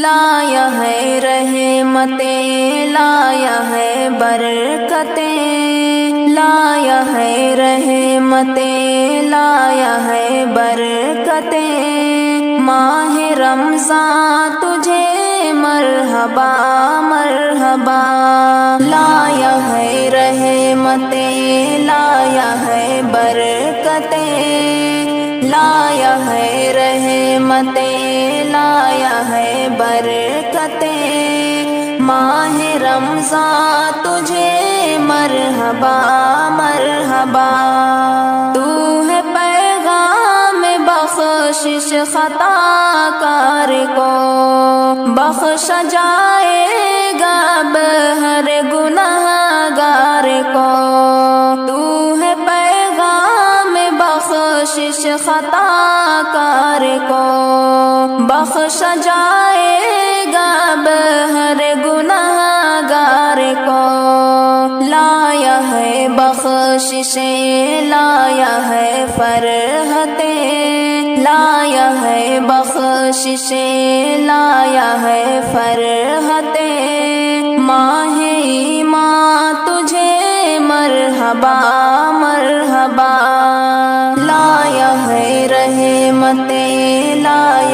لایا ہے رحمتیں، لایا ہے برکتیں، لایا ہے رحمتیں، لایا ہے برکتیں، ماہ رمضان تجھے مرحبا مرحبا، لایا ہے رحمتیں، لایا ہے برکتیں، لایا ہے رحمتیں، لایا ہے برکتیں، ماہ رمضان تجھے مرحبا مرحبا، تو ہے پیغام بخشش خطا کار کو، بخشا جائے گا اب ہر گناہ گار کو، تو ہے پیغام بخشش خطا کار کو، بخشا جائے گا اب ہر گناہ گار کو، لایا ہے بخششیں، لایا ہے فرحتیں، لایا ہے بخششیں، لایا ہے فرحتیں، ماہ ایمان تجھے مرحبا مرحبا، لایا ہے رحمتیں، لایا